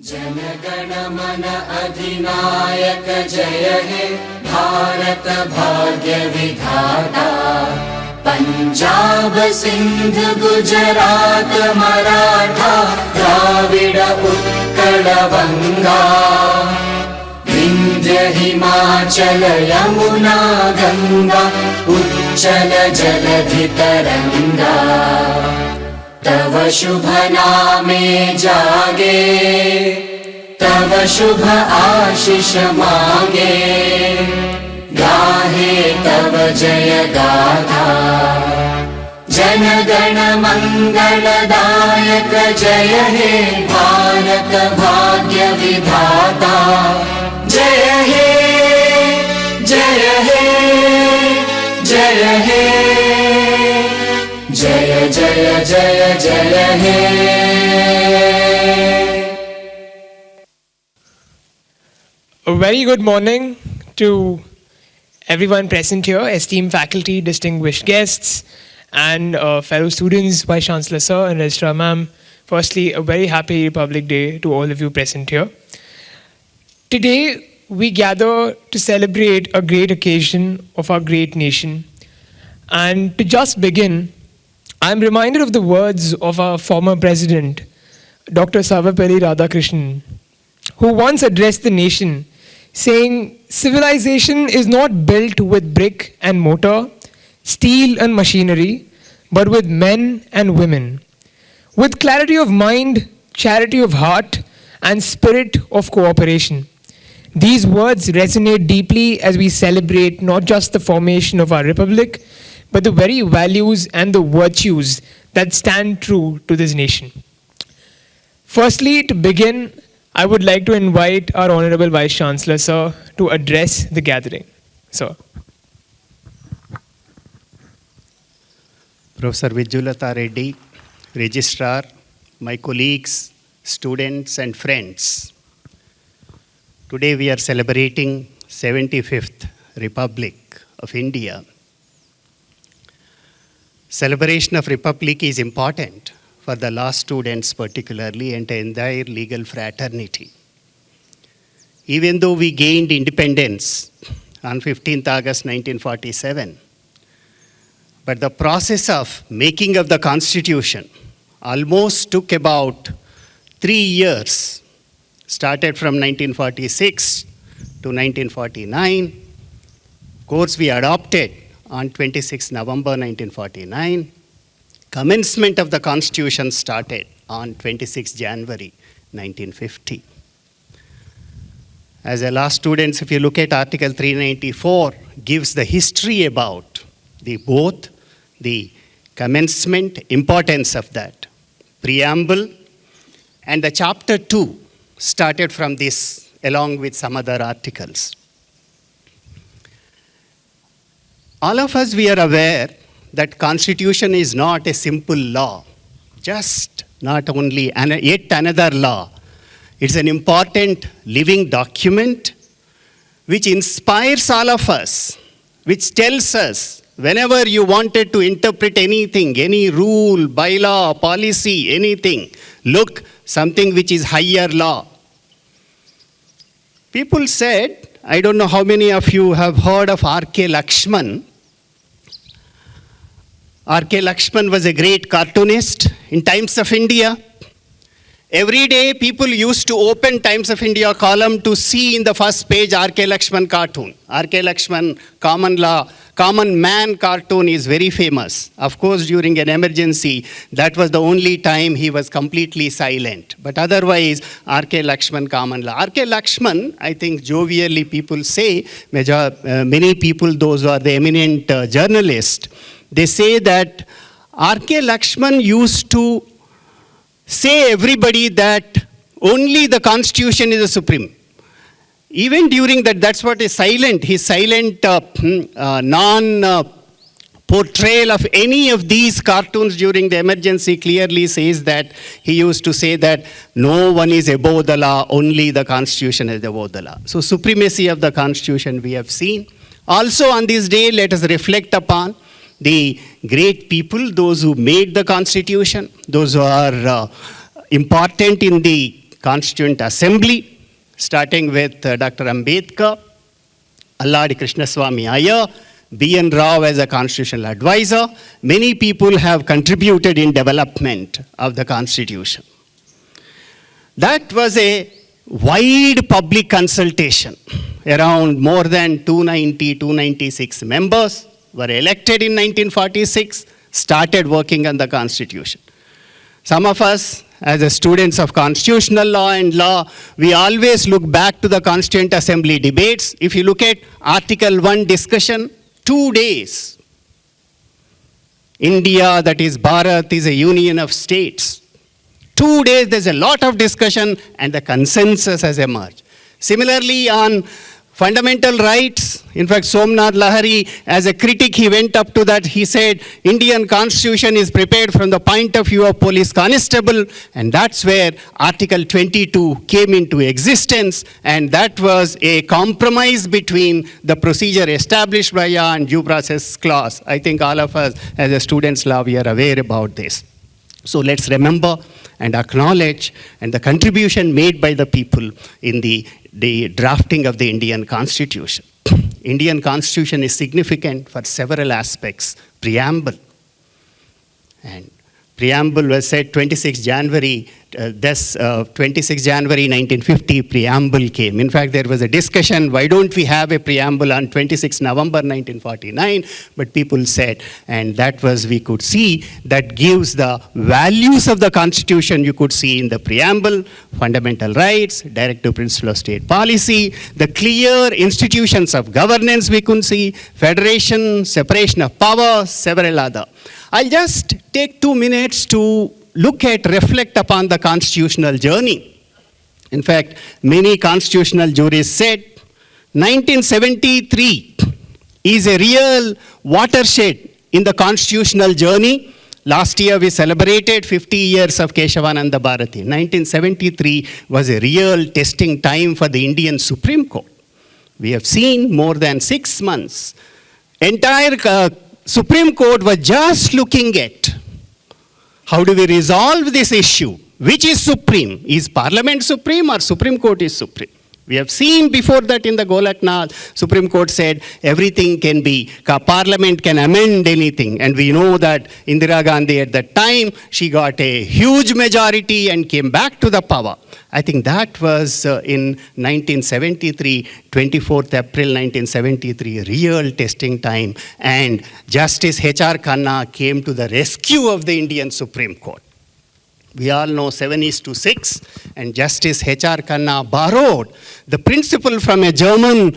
जनगण मन अधिनायक जय हे भारत भाग्य विधाता। पंजाब सिंध गुजरात मराठा द्राविड उत्कल बंगा। विंध्य हिमाचल यमुना गंगा उच्चल जलधि तरंगा। तव शुभ नामे जागे तव शुभ आशीष मांगे। गाहे तव जय गाथा जनगण मंगलदायक जय हे भारत भाग्य विधाता। जय हे जय हे जय हे जय जय जय जय हे। A very good morning to everyone present here, esteemed faculty, distinguished guests, and fellow students, Vice Chancellor Sir and Registrar Ma'am. Firstly, a very happy Republic Day to all of you present here. Today, we gather to celebrate a great occasion of our great nation. And to just begin, I'm reminded of the words of our former president, Dr. Sarvepalli Radhakrishnan, who once addressed the nation saying, civilization is not built with brick and mortar, steel and machinery, but with men and women, with clarity of mind, charity of heart, and spirit of cooperation. These words resonate deeply as we celebrate not just the formation of our republic, but the very values and the virtues that stand true to this nation. Firstly, to begin, I would like to invite our Honorable Vice Chancellor, Sir, to address the gathering. Sir. Professor Vijulata Reddy, Registrar, my colleagues, students and friends. Today we are celebrating 75th Republic of India. Celebration of Republic is important for the law students particularly and the entire legal fraternity. Even though we gained independence on 15th August 1947, but the process of making of the Constitution almost took about 3 years, started from 1946 to 1949. Of course, we adopted on 26 November 1949. Commencement of the Constitution started on 26 January 1950. As a law student, if you look at Article 394, gives the history about both the commencement, importance of that, preamble, and the chapter 2 started from this along with some other articles. All of us, we are aware that Constitution is not a simple law, just not only yet another law. It's an important living document which inspires all of us, which tells us whenever you wanted to interpret anything, any rule, bylaw, policy, anything, look, something which is higher law. People said, I don't know how many of you have heard of R.K. Lakshman. R.K. Lakshman was a great cartoonist in Times of India. Every day people used to open Times of India column to see in the first page R.K. Lakshman cartoon. R.K. Lakshman common man cartoon is very famous. Of course, during an emergency, that was the only time he was completely silent. But otherwise, R.K. Lakshman common law. R.K. Lakshman, I think jovially people say, many people, those who are the eminent journalists, they say that R.K. Lakshman used to say everybody that only the Constitution is the supreme. Even during that, that's what is silent. His silent non-portrayal of any of these cartoons during the emergency clearly says that he used to say that no one is above the law, only the Constitution is above the law. So supremacy of the Constitution we have seen. Also on this day, let us reflect upon the great people, those who made the Constitution, those who are important in the Constituent Assembly, starting with Dr. Ambedkar, Alladi Krishnaswamy Iyer, B.N. Rao as a constitutional advisor. Many people have contributed in development of the Constitution. That was a wide public consultation. Around more than 296 members were elected in 1946, started working on the Constitution. Some of us, as a students of constitutional law and law, we always look back to the Constituent Assembly debates. If you look at Article 1 discussion, 2 days. India, that is Bharat, is a union of states. 2 days, there's a lot of discussion and the consensus has emerged. Similarly, on fundamental rights, in fact, Somnath Lahari, as a critic, he went up to that, he said, Indian Constitution is prepared from the point of view of police constable, and that's where Article 22 came into existence, and that was a compromise between the procedure established by law and due process clause. I think all of us, as a students' law, we are aware about this. So let's remember and acknowledge and the contribution made by the people in the drafting of the Indian Constitution. Indian Constitution is significant for several aspects. Preamble. And preamble was said 26 January, 26 January 1950, preamble came. In fact, there was a discussion, why don't we have a preamble on 26 November 1949? But people said, and that was, we could see, that gives the values of the Constitution you could see in the preamble, fundamental rights, directive principle of state policy, the clear institutions of governance we could see, federation, separation of powers, several other. I'll just take 2 minutes to reflect upon the constitutional journey. In fact, many constitutional jurists said 1973 is a real watershed in the constitutional journey. Last year we celebrated 50 years of Keshavananda Bharati. 1973 was a real testing time for the Indian Supreme Court. We have seen more than 6 months. Entire Supreme Court was just looking at how do we resolve this issue? Which is supreme? Is Parliament supreme or Supreme Court is supreme? We have seen before that in the Golaknath, Supreme Court said everything can be, Parliament can amend anything. And we know that Indira Gandhi at that time, she got a huge majority and came back to the power. I think that was in 1973, 24th April 1973, real testing time. And Justice H.R. Khanna came to the rescue of the Indian Supreme Court. We all know 7:6, and Justice H.R. Khanna borrowed the principle from a German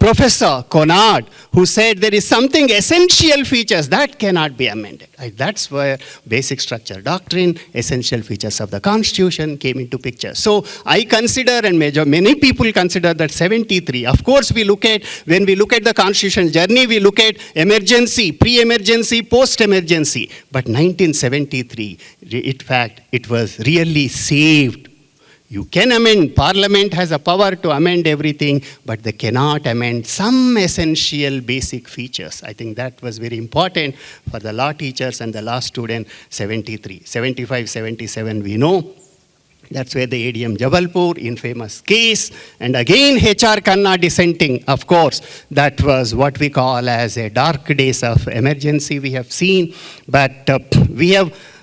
professor, Konrad, who said there is something essential features that cannot be amended. That's where basic structure doctrine, essential features of the Constitution came into picture. So I consider, and many people consider that 73. Of course, when we look at the constitutional journey, we look at emergency, pre-emergency, post-emergency. But 1973, in fact, it was really saved. You can amend. Parliament has a power to amend everything, but they cannot amend some essential basic features. I think that was very important for the law teachers and the law student. 73, 75, 77, we know. That's where the ADM Jabalpur, infamous case. And again, H.R. Khanna dissenting, of course. That was what we call as a dark days of emergency we have seen. But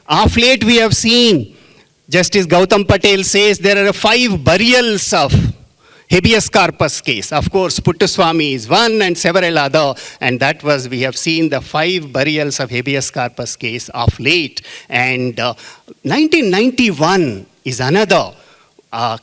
of late we have seen, Justice Gautam Patel says there are 5 burials of habeas corpus case. Of course, Puttaswamy is one and several other. And that was, we have seen the 5 burials of habeas corpus case of late. And 1991 is another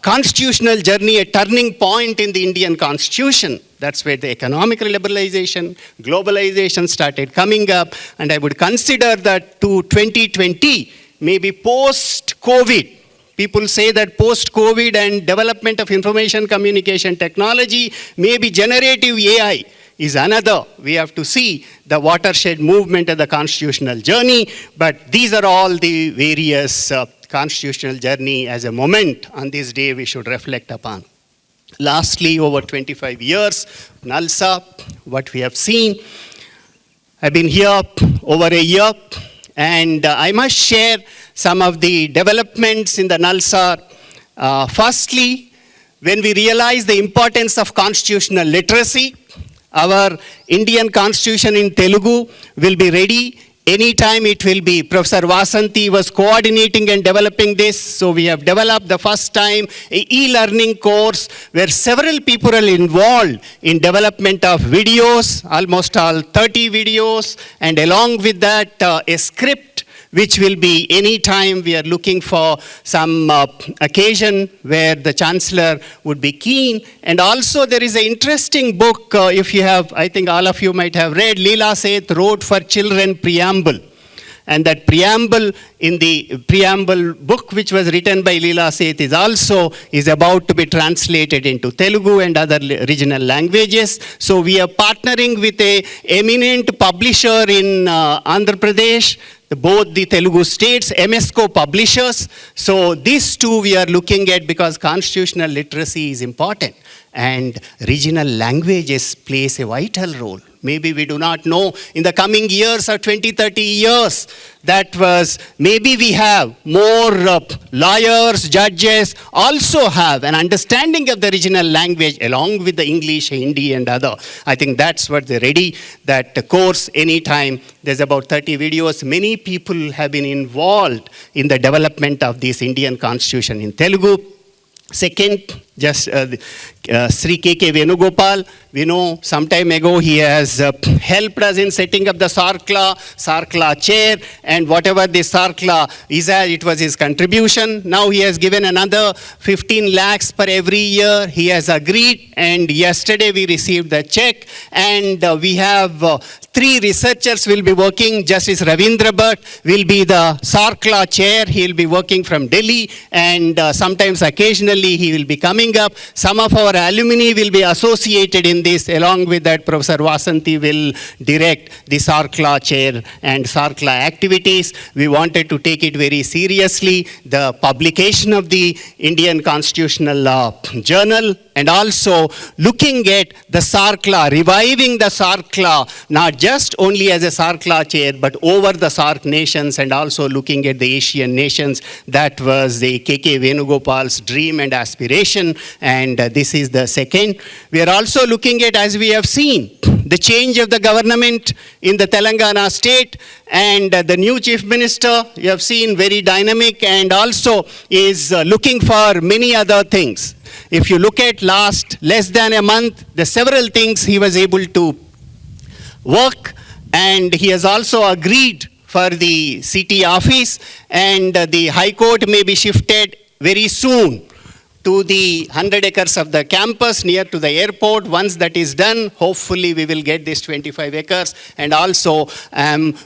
constitutional journey, a turning point in the Indian Constitution. That's where the economic liberalization, globalization started coming up. And I would consider that to 2020, maybe post-COVID. People say that post-COVID and development of information communication technology, maybe generative AI is another. We have to see the watershed movement of the constitutional journey. But these are all the various constitutional journey as a moment on this day we should reflect upon. Lastly, over 25 years, Nalsar, what we have seen. I've been here over a year, and I must share some of the developments in the Nalsar Firstly, when we realize the importance of constitutional literacy, our Indian constitution in Telugu will be ready. Anytime it will be. Professor Vasanthi was coordinating and developing this. So we have developed the first time a e-learning course where several people are involved in development of videos, almost all 30 videos, and along with that a script which will be any time we are looking for some occasion where the Chancellor would be keen. And also there is an interesting book, if you have, I think all of you might have read, Leela Seth Road for Children Preamble. And that preamble in the preamble book which was written by Leela Seth is about to be translated into Telugu and other regional languages. So we are partnering with a eminent publisher in Andhra Pradesh, both the Telugu states, MSCO publishers. So these two we are looking at because constitutional literacy is important and regional languages plays a vital role. Maybe we do not know in the coming years or 20, 30 years, that was, maybe we have more lawyers, judges also have an understanding of the regional language along with the English, Hindi and other. I think that's what they're ready, that course anytime. There's about 30 videos. Many people have been involved in the development of this Indian constitution in Telugu. Second, just Sri K.K. Venugopal, we know some time ago he has helped us in setting up the Sarkla chair, and whatever the Sarkla is, it was his contribution. Now he has given another 15 lakhs per every year. He has agreed, and yesterday we received the check, and we have 3 researchers will be working. Justice Ravindra Bhatt will be the Sarkla chair. He will be working from Delhi, and sometimes occasionally he will be coming up. Some of our alumni will be associated in this. Along with that, Professor Vasanthi will direct the Sarkla chair and Sarkla activities. We wanted to take it very seriously, the publication of the Indian Constitutional Journal, and also looking at the Sarkla, reviving the Sarkla, not just only as a Sarkla chair, but over the Sark nations and also looking at the Asian nations. That was the K.K. Venugopal's dream and aspiration, and this is the second. We are also looking at, as we have seen, the change of the government in the Telangana state, and the new chief minister, you have seen, very dynamic and also is looking for many other things. If you look at less than a month, the several things he was able to work, and he has also agreed for the city office, and the High Court may be shifted very soon to the 100 acres of the campus near to the airport. Once that is done, hopefully we will get this 25 acres. And also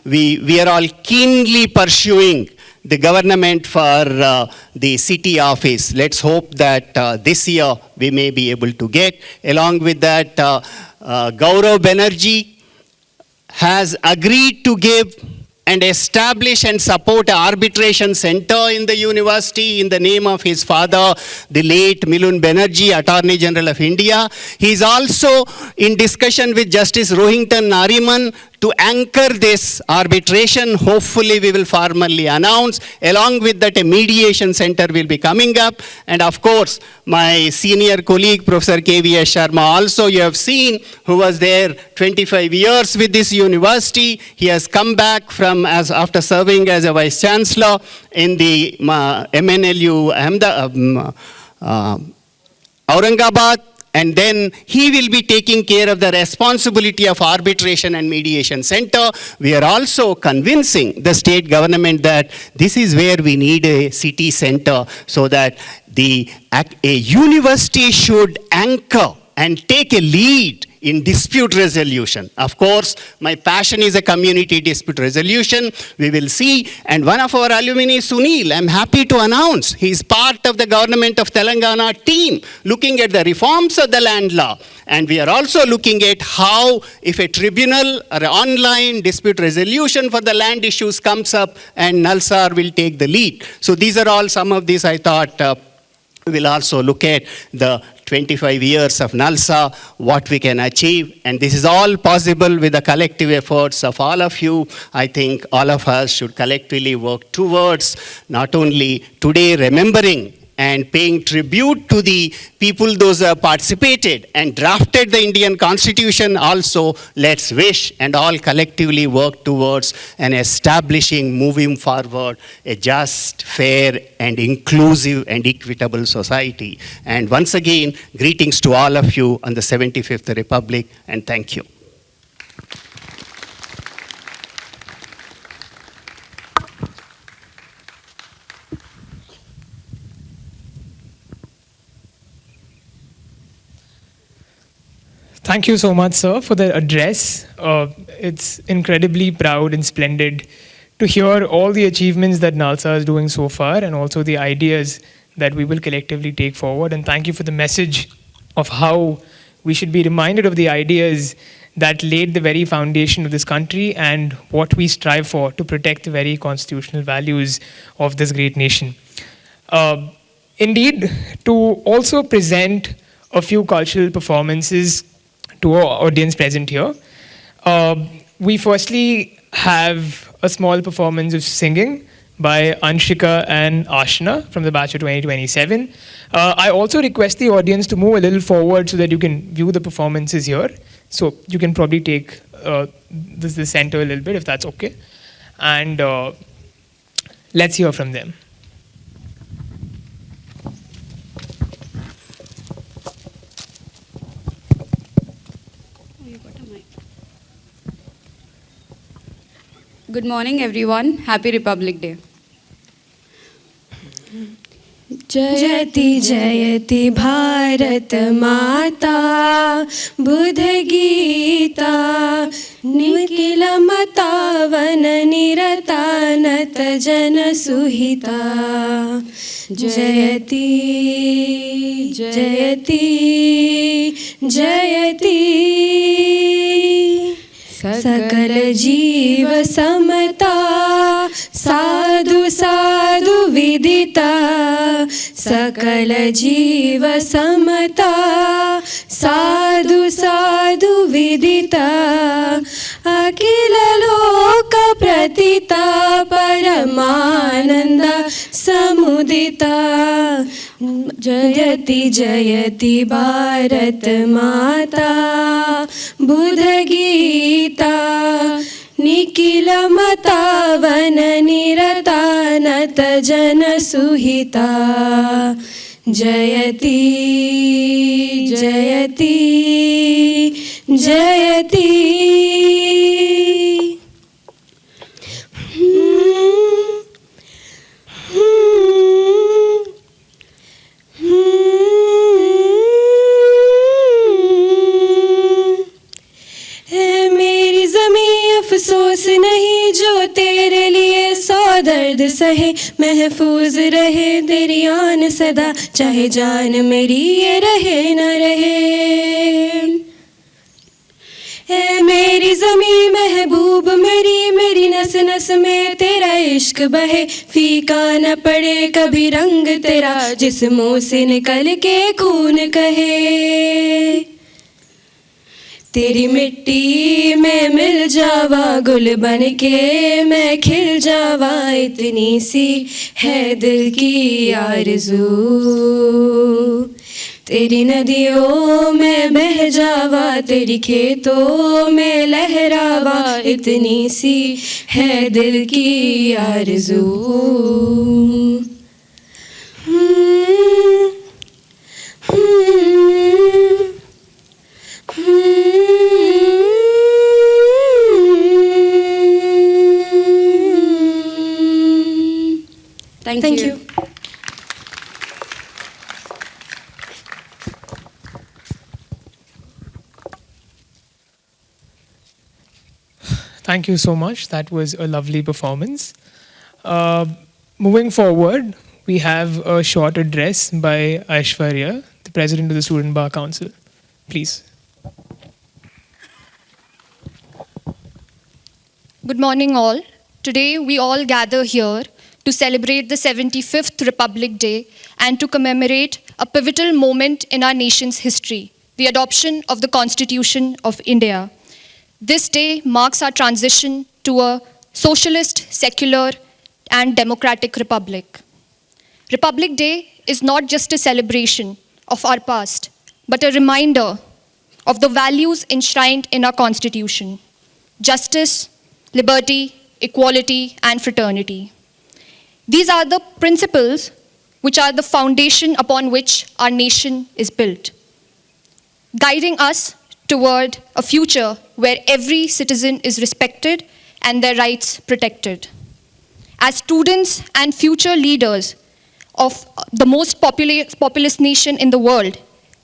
we are all keenly pursuing the government for the city office. Let's hope that this year we may be able to get. Along with that, Gaurav Banerjee has agreed to give and establish and support an arbitration center in the university in the name of his father, the late Milun Banerjee, Attorney General of India. He is also in discussion with Justice Rohington Nariman to anchor this arbitration. Hopefully we will formally announce. Along with that, a mediation center will be coming up. And of course, my senior colleague, Professor K.V.S. Sharma, also you have seen, who was there 25 years with this university. He has come back from after serving as a Vice Chancellor in the MNLU Aurangabad. And then he will be taking care of the responsibility of arbitration and mediation center. We are also convincing the state government that this is where we need a city center, so that a university should anchor and take a lead in dispute resolution. Of course, my passion is a community dispute resolution. We will see. And one of our alumni, Sunil, I'm happy to announce, he's part of the government of Telangana team looking at the reforms of the land law. And we are also looking at how, if a tribunal or an online dispute resolution for the land issues comes up, and Nalsar will take the lead. So these are all some of these I thought we will also look at the 25 years of Nalsar, what we can achieve. And this is all possible with the collective efforts of all of you. I think all of us should collectively work towards not only today remembering and paying tribute to the people those who have participated and drafted the Indian Constitution also, let's wish and all collectively work towards an establishing, moving forward, a just, fair and inclusive and equitable society. And once again, greetings to all of you on the 75th Republic, and thank you. Thank you so much, sir, for the address. It's incredibly proud and splendid to hear all the achievements that Nalsar is doing so far and also the ideas that we will collectively take forward. And thank you for the message of how we should be reminded of the ideas that laid the very foundation of this country and what we strive for to protect the very constitutional values of this great nation. Indeed, to also present a few cultural performances to our audience present here. We firstly have a small performance of singing by Anshika and Ashna from the batch of 2027. I also request the audience to move a little forward so that you can view the performances here. So you can probably take the center a little bit if that's okay. And let's hear from them. Good morning, everyone. Happy Republic Day. जयति जयति भारत माता बुध गीता निखिल मतावन निरता नत जन सुहिता जयति जयति जयति सकल जीव समता साधु साधु विदिता सकल जीव समता साधु साधु विदिता अखिल लोक प्रतिता परमानंद समुदिता जयति जयति भारत माता बुध गीता निखिल मतावन निरता नत जन सुहिता जयति जयति जयति अफसोस नहीं जो तेरे लिए सौ दर्द सहे महफूज रहे तेरी आन सदा चाहे जान मेरी ये रहे न रहे है मेरी ज़मीं महबूब मेरी नस नस में तेरा इश्क बहे फीका न पड़े कभी रंग तेरा जिस्मों से निकल के खून कहे तेरी मिट्टी में मिल जावा गुल बन के मैं खिल जावा इतनी सी है दिल की आरज़ू तेरी नदियों में बह जावा तेरी खेतों में लहरावा इतनी सी है दिल की आरज़ू Thank you. Thank you so much. That was a lovely performance. Moving forward, we have a short address by Aishwarya, the President of the Student Bar Council. Please. Good morning, all. Today, we all gather here to celebrate the 75th Republic Day and to commemorate a pivotal moment in our nation's history, the adoption of the Constitution of India. This day marks our transition to a socialist, secular, and democratic republic. Republic Day is not just a celebration of our past, but a reminder of the values enshrined in our Constitution: justice, liberty, equality, and fraternity. These are the principles which are the foundation upon which our nation is built, guiding us toward a future where every citizen is respected and their rights protected. As students and future leaders of the most populous nation in the world,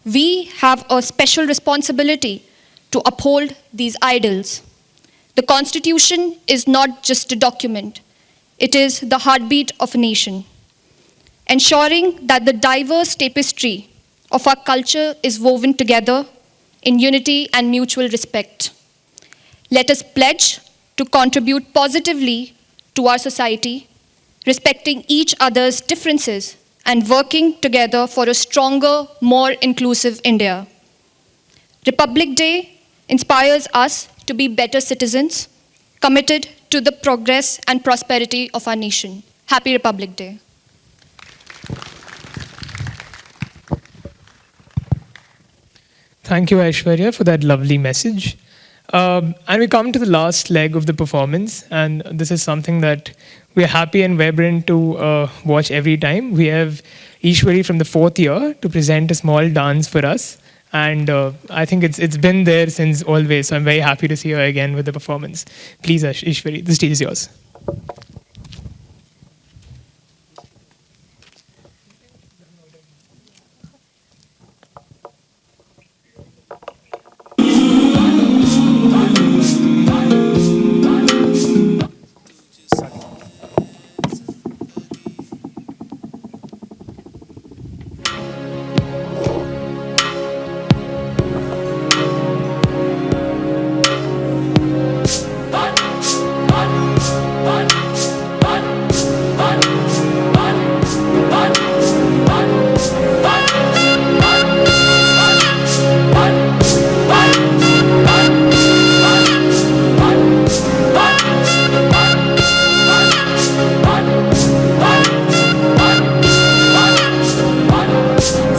we have a special responsibility to uphold these ideals. The Constitution is not just a document, it is the heartbeat of a nation, ensuring that the diverse tapestry of our culture is woven together in unity and mutual respect. Let us pledge to contribute positively to our society, respecting each other's differences and working together for a stronger, more inclusive India. Republic Day inspires us to be better citizens, committed to the progress and prosperity of our nation. Happy Republic Day. Thank you, Aishwarya, for that lovely message. And we come to the last leg of the performance, and this is something that we're happy and vibrant to watch every time. We have Ishwari from the 4th year to present a small dance for us, and I think it's been there since always, so I'm very happy to see her again with the performance. Please, Ishwari, the stage is yours.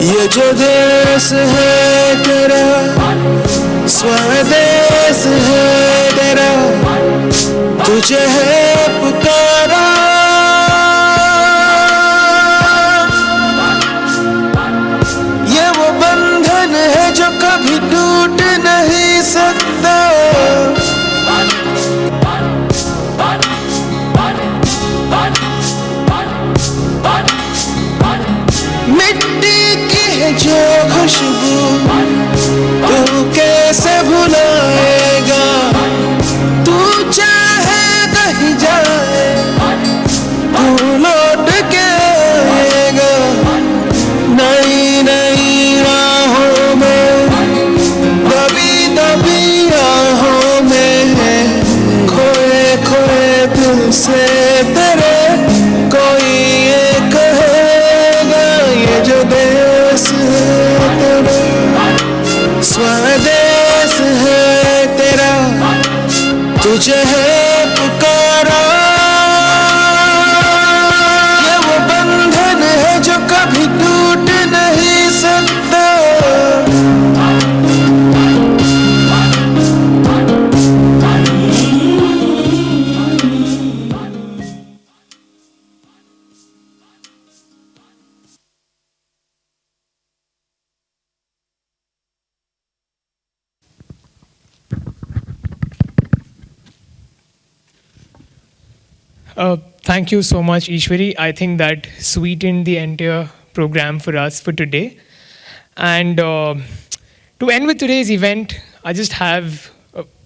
ये जो देश है तेरा, स्वदेश है तेरा, तुझे है पुकारा। ये वो बंधन है जो कभी टूट नहीं सकता। मिट्टी की है जो खुशबू तू कैसे भुलाएगा। तू चाहे कहीं जाए तू लौट के आएगा। नई नई राहों में, दबी दबी राहों में, खोए खोए दिल से तेरे कोई ये कहेगा। ये जो देश है तेरा, स्वदेश है तेरा, तुझे है पुकारा। ये वो बंधन है जो कभी टूट नहीं सकता। Thank you so much, Ishwari. I think that sweetened the entire program for us for today. And to end with today's event, I just have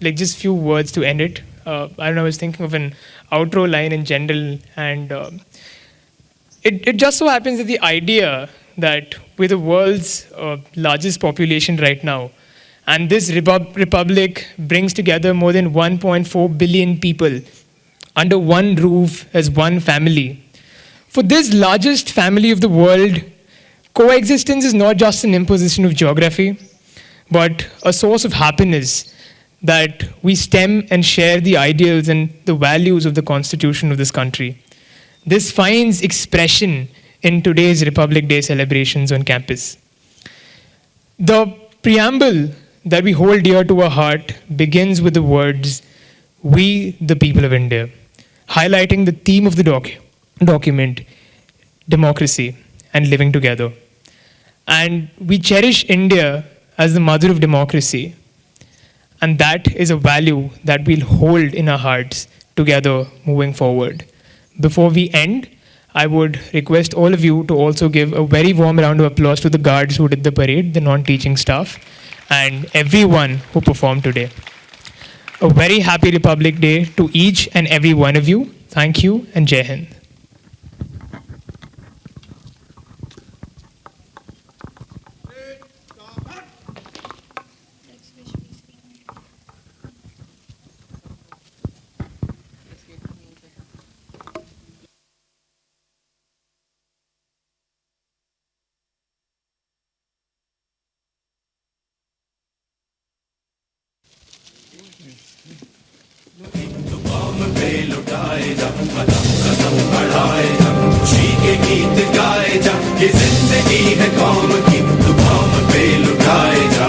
just few words to end it. I don't know, I was thinking of an outro line in general, and it just so happens that the idea that we're the world's largest population right now, and this republic brings together more than 1.4 billion people under one roof as one family. For this largest family of the world, coexistence is not just an imposition of geography, but a source of happiness that we stem and share the ideals and the values of the constitution of this country. This finds expression in today's Republic Day celebrations on campus. The preamble that we hold dear to our heart begins with the words, "We, the people of India," highlighting the theme of the document, democracy and living together. And we cherish India as the mother of democracy. And that is a value that we'll hold in our hearts together moving forward. Before we end, I would request all of you to also give a very warm round of applause to the guards who did the parade, the non-teaching staff, and everyone who performed today. A very happy Republic Day to each and every one of you. Thank you and Jai Hind. खुशी के गीत गाए जा, ये जिंदगी है कौम की, तू कौम पे लुटाए जा।